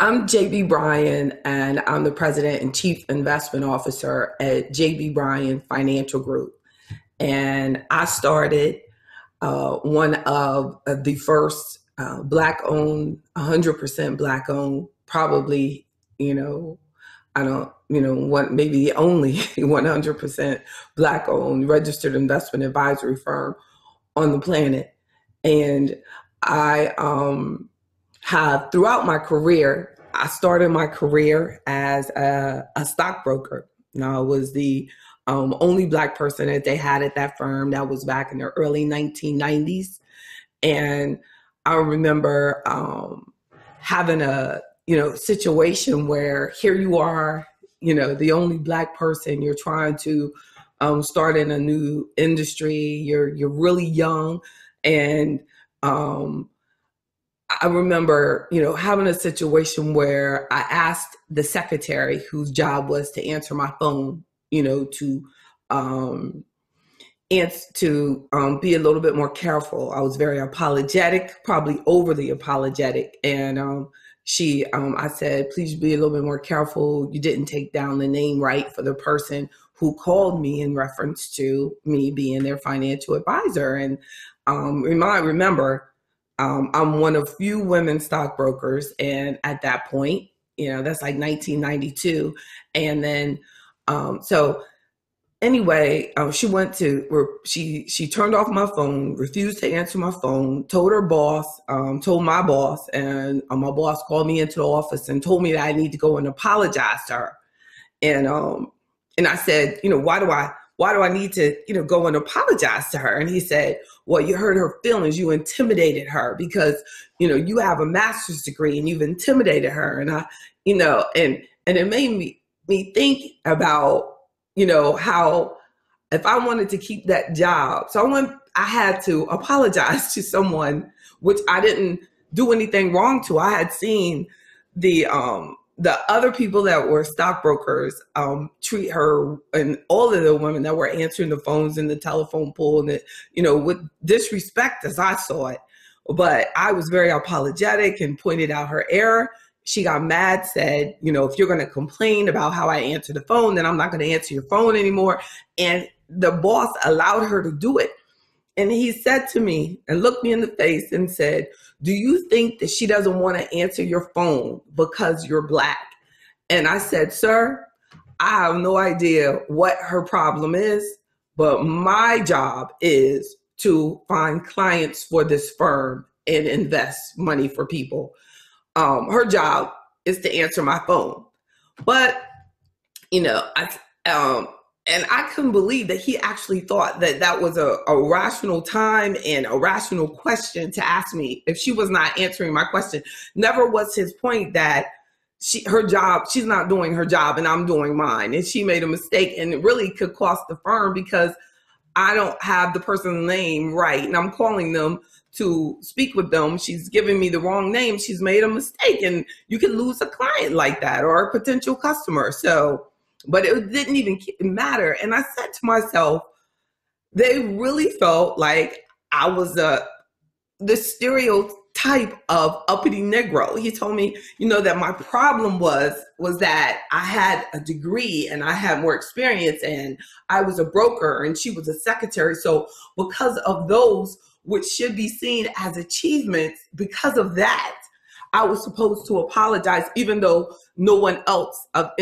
I'm JB Bryan, and I'm the president and chief investment officer at JB Bryan Financial Group. And I started one of the first black owned, 100% black owned, probably, I don't, what, maybe the only 100% black owned registered investment advisory firm on the planet. And I have throughout my career, I started my career as a stockbroker. Now, I was the only black person that they had at that firm. That was back in the early 1990s. And I remember having a, situation where here you are, the only black person, you're trying to start in a new industry. You're really young. And I remember, having a situation where I asked the secretary, whose job was to answer my phone, um, and to be a little bit more careful. I was very apologetic, probably overly apologetic, and I said, please be a little bit more careful. You didn't take down the name right for the person who called me in reference to me being their financial advisor. And remember. I'm one of few women stockbrokers, and at that point, that's like 1992. And then, so anyway, she turned off my phone, refused to answer my phone, told her boss, told my boss, and my boss called me into the office and told me that I need to go and apologize to her. And I said, why do I need to, go and apologize to her? And he said, well, you hurt her feelings. You intimidated her because, you have a master's degree and you've intimidated her. And and it made me think about, how if I wanted to keep that job, I had to apologize to someone, which I didn't do anything wrong to. I had seen the other people that were stockbrokers treat her and all of the women that were answering the phones in the telephone pool and with disrespect as I saw it. But I was very apologetic and pointed out her error. She got mad, said, if you're going to complain about how I answer the phone, then I'm not going to answer your phone anymore. And the boss allowed her to do it. And he said to me and looked me in the face and said, do you think that she doesn't want to answer your phone because you're black? And I said, sir, I have no idea what her problem is, but my job is to find clients for this firm and invest money for people. Her job is to answer my phone. But, and I couldn't believe that he actually thought that that was a rational time and a rational question to ask me if she was not answering my question. Never was his point that she's not doing her job and I'm doing mine. And she made a mistake, and it really could cost the firm because I don't have the person's name right. And I'm calling them to speak with them. She's giving me the wrong name. She's made a mistake, and you can lose a client like that or a potential customer. So, but it didn't even matter. And I said to myself, they really felt like I was the stereotype of uppity Negro. He told me, that my problem was that I had a degree and I had more experience and I was a broker and she was a secretary. So because of those, which should be seen as achievements, because of that, I was supposed to apologize, even though no one else had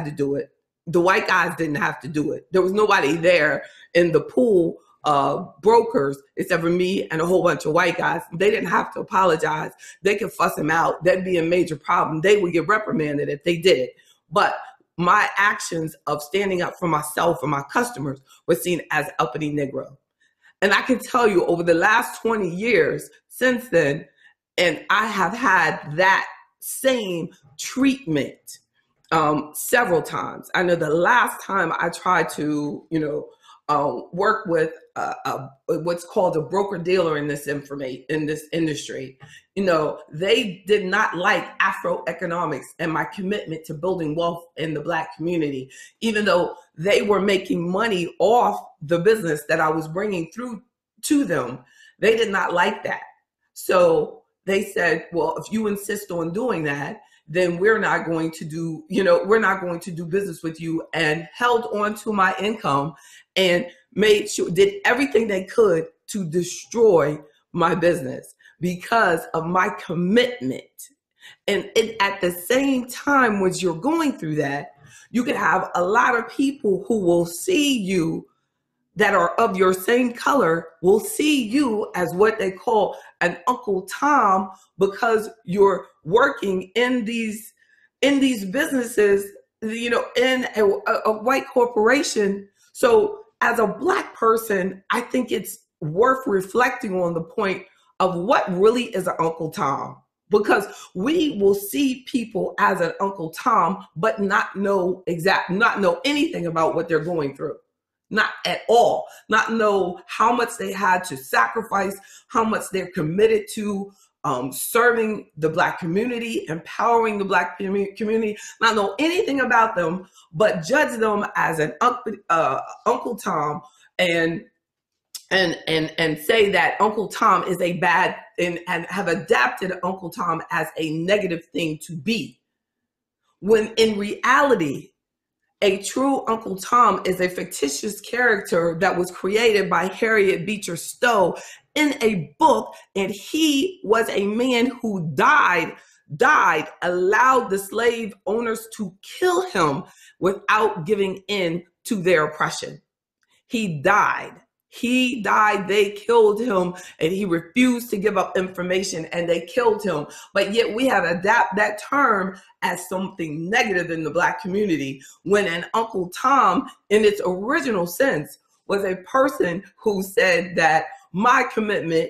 to do it. The white guys didn't have to do it. There was nobody there in the pool of brokers except for me and a whole bunch of white guys. They didn't have to apologize. They could fuss him out. That'd be a major problem. They would get reprimanded if they did it. But my actions of standing up for myself and my customers were seen as uppity Negro. And I can tell you over the last 20 years since then, and I have had that same treatment several times. I know the last time I tried to, work with what's called a broker dealer in this industry, they did not like Afro economics and my commitment to building wealth in the Black community, even though they were making money off the business that I was bringing through to them. They did not like that. So they said, well, if you insist on doing that, then we're not going to do, we're not going to do business with you, and held on to my income and made sure, did everything they could to destroy my business because of my commitment. And at the same time, when you're going through that, you can have a lot of people who will see you that are of your same color, will see you as what they call an Uncle Tom, because you're working in these businesses, in a white corporation. So as a Black person, I think it's worth reflecting on the point of what really is an Uncle Tom, because we will see people as an Uncle Tom, but not know anything about what they're going through. Not at all. Not know how much they had to sacrifice, how much they're committed to serving the Black community, empowering the Black community, not know anything about them, but judge them as an Uncle Tom, and say that Uncle Tom is a bad, and have adapted Uncle Tom as a negative thing to be. When in reality, a true Uncle Tom is a fictitious character that was created by Harriet Beecher Stowe in a book, and he was a man who died, allowed the slave owners to kill him without giving in to their oppression. He died, they killed him, and he refused to give up information, and they killed him. But yet we have adapted that term as something negative in the Black community, when an Uncle Tom, in its original sense, was a person who said that my commitment,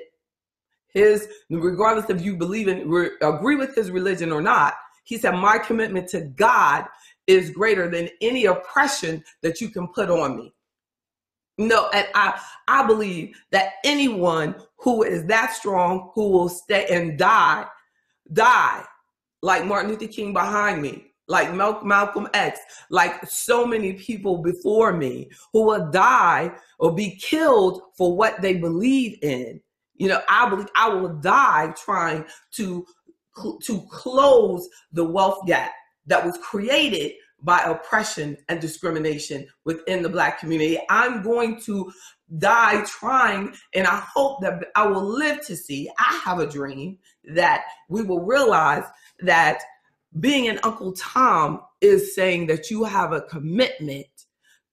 regardless if you agree with his religion or not, he said, my commitment to God is greater than any oppression that you can put on me. No, and I believe that anyone who is that strong, who will stay and die, like Martin Luther King behind me, like Malcolm X, like so many people before me, who will die or be killed for what they believe in. I believe I will die trying to close the wealth gap that was created by oppression and discrimination within the Black community. I'm going to die trying, and I hope that I will live to see, I have a dream that we will realize that being an Uncle Tom is saying that you have a commitment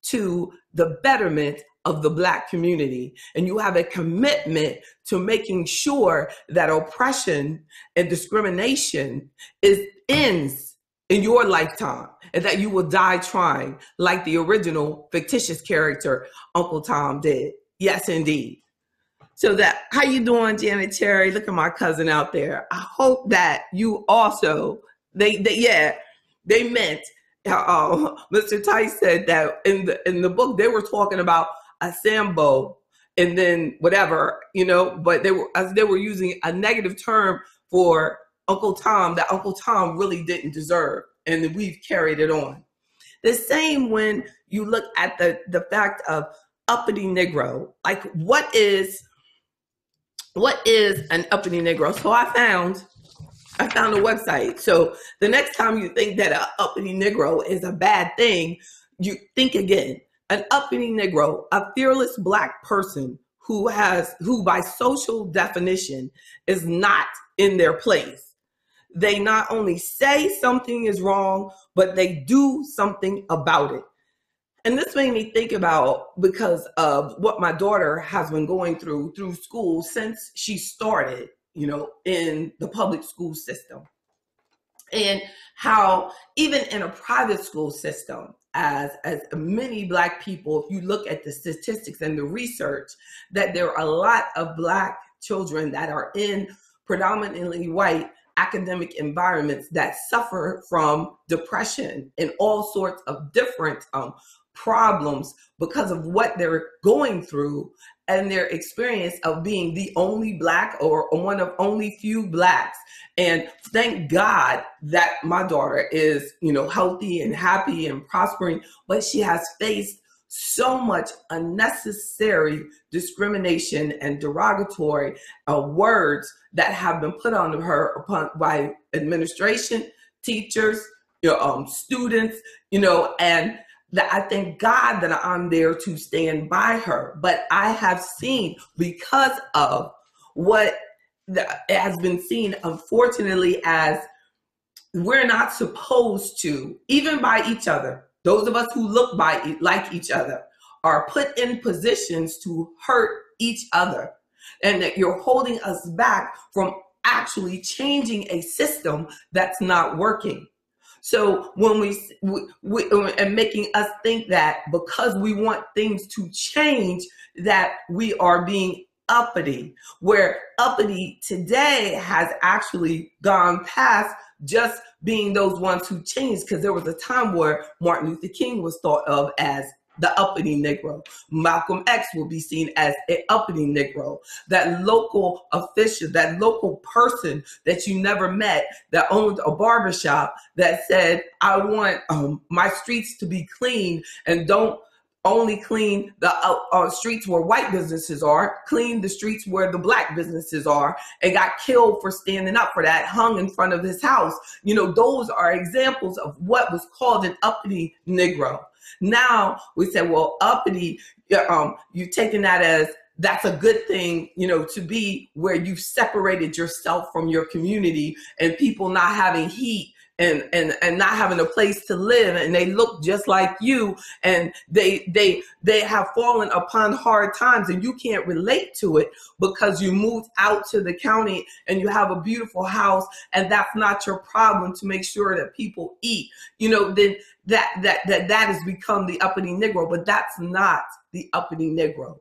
to the betterment of the Black community, and you have a commitment to making sure that oppression and discrimination ends in your lifetime, and that you will die trying, like the original fictitious character Uncle Tom did. Yes, indeed. So how you doing, Janet Terry? Look at my cousin out there. I hope that you also, they meant, Mr. Tice said that in the book, they were talking about a Sambo and then whatever, but they were using a negative term for Uncle Tom that Uncle Tom really didn't deserve, and we've carried it on. The same when you look at the fact of uppity Negro, like what is an uppity Negro? So I found a website. So the next time you think that an uppity Negro is a bad thing, you think again. An uppity Negro, a fearless Black person who by social definition is not in their place. They not only say something is wrong, but they do something about it. And this made me think about, because of what my daughter has been going through school since she started, in the public school system. And how even in a private school system, as many Black people, if you look at the statistics and the research, that there are a lot of Black children that are in predominantly white academic environments that suffer from depression and all sorts of different problems because of what they're going through and their experience of being the only Black or one of only few Blacks. And thank God that my daughter is, healthy and happy and prospering, but she has faced so much unnecessary discrimination and derogatory words that have been put on her by administration, teachers, students, and that I thank God that I'm there to stand by her. But I have seen, because of what has been seen, unfortunately, as we're not supposed to, even by each other, those of us who look like each other are put in positions to hurt each other, and that you're holding us back from actually changing a system that's not working. So when we and making us think that because we want things to change, that we are being uppity, where uppity today has actually gone past just being those ones who changed, because there was a time where Martin Luther King was thought of as the uppity Negro. Malcolm X will be seen as an uppity Negro. That local official, that local person that you never met, that owned a barbershop, that said, I want my streets to be clean, and don't only clean the streets where white businesses are, clean the streets where the black businesses are, and got killed for standing up for that, hung in front of his house. Those are examples of what was called an uppity Negro. Now we say, well, uppity, you've taken that as that's a good thing, to be where you've separated yourself from your community, and people not having heat and not having a place to live, and they look just like you, and they have fallen upon hard times, and you can't relate to it because you moved out to the county and you have a beautiful house, and that's not your problem to make sure that people eat. Then that has become the uppity Negro, but that's not the uppity Negro.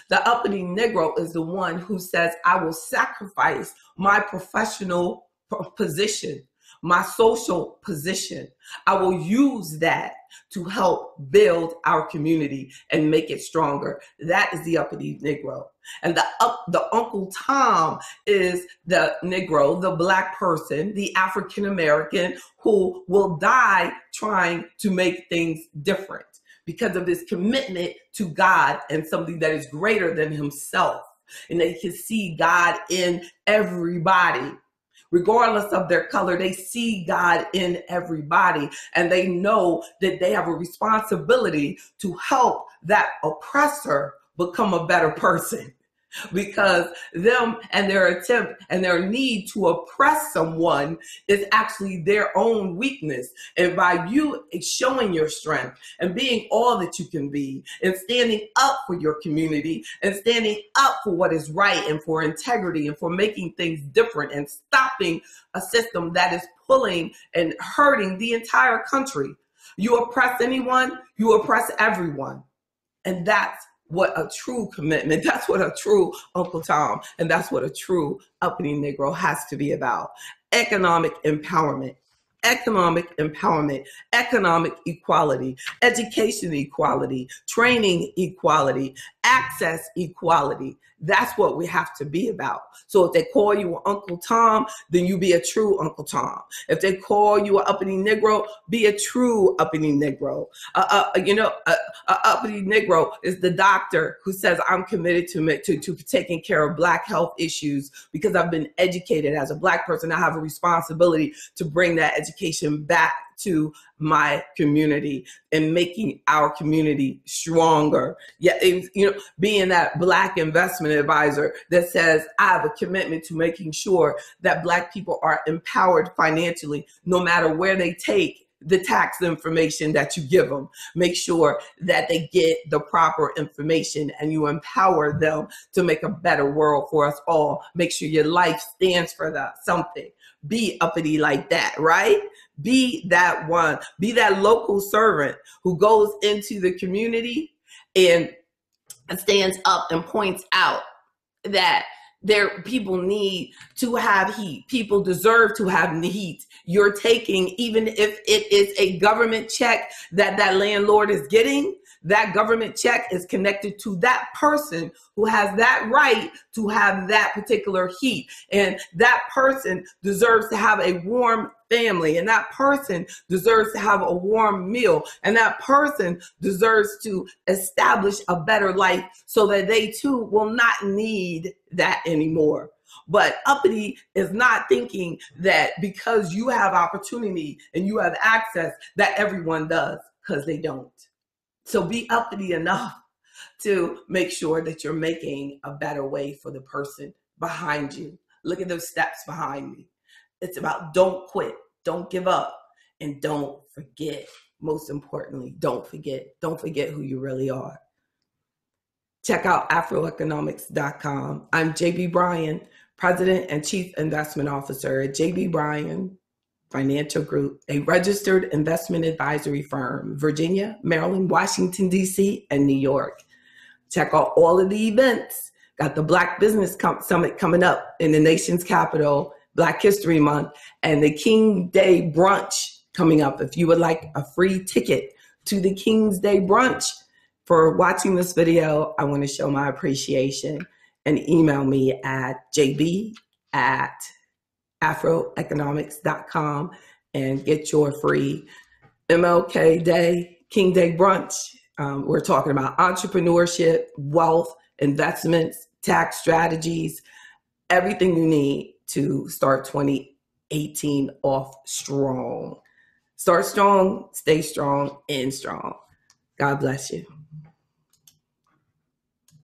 The uppity Negro is the one who says, I will sacrifice my professional position, my social position. I will use that to help build our community and make it stronger. That is the uppity Negro. And the Uncle Tom is the Negro, the black person, the African American who will die trying to make things different because of his commitment to God and something that is greater than himself. And they can see God in everybody. Regardless of their color, they see God in everybody, and they know that they have a responsibility to help that oppressor become a better person. Because them and their attempt and their need to oppress someone is actually their own weakness. And by you showing your strength and being all that you can be and standing up for your community and standing up for what is right and for integrity and for making things different and stopping a system that is pulling and hurting the entire country. You oppress anyone, you oppress everyone. And that's what a true commitment, that's what a true Uncle Tom, and that's what a true uppity Negro has to be about. Economic empowerment, economic equality, education equality, training equality, access equality. That's what we have to be about. So if they call you Uncle Tom, then you be a true Uncle Tom. If they call you an uppity Negro, be a true uppity Negro. Uppity Negro is the doctor who says, I'm committed to taking care of black health issues because I've been educated as a black person. I have a responsibility to bring that education back to my community and making our community stronger. Yeah, being that black investment advisor that says, I have a commitment to making sure that black people are empowered financially, no matter where they take the tax information that you give them. Make sure that they get the proper information and you empower them to make a better world for us all. Make sure your life stands for something. Be uppity like that, right? Be that one. Be that local servant who goes into the community and stands up and points out that people need to have heat. People deserve to have the heat. You're taking, even if it is a government check that landlord is getting, That government check is connected to that person who has that right to have that particular heat. And that person deserves to have a warm family. And that person deserves to have a warm meal. And that person deserves to establish a better life so that they too will not need that anymore. But Uppity is not thinking that because you have opportunity and you have access that everyone does, because they don't. So be uppity enough to make sure that you're making a better way for the person behind you. Look at those steps behind me. It's about don't quit, don't give up, and don't forget. Most importantly, don't forget. Don't forget who you really are. Check out afroeconomics.com. I'm JB Bryan, President and Chief Investment Officer at JB Bryan Financial Group, a registered investment advisory firm, Virginia, Maryland, Washington, D.C., and New York. Check out all of the events. Got the Black Business Summit coming up in the nation's capital, Black History Month, and the King Day Brunch coming up. If you would like a free ticket to the King's Day Brunch for watching this video, I want to show my appreciation and email me at jb@afroeconomics.com and get your free MLK Day, King Day Brunch. We're talking about entrepreneurship, wealth, investments, tax strategies, everything you need to start 2018 off strong. Start strong, stay strong, end strong. God bless you.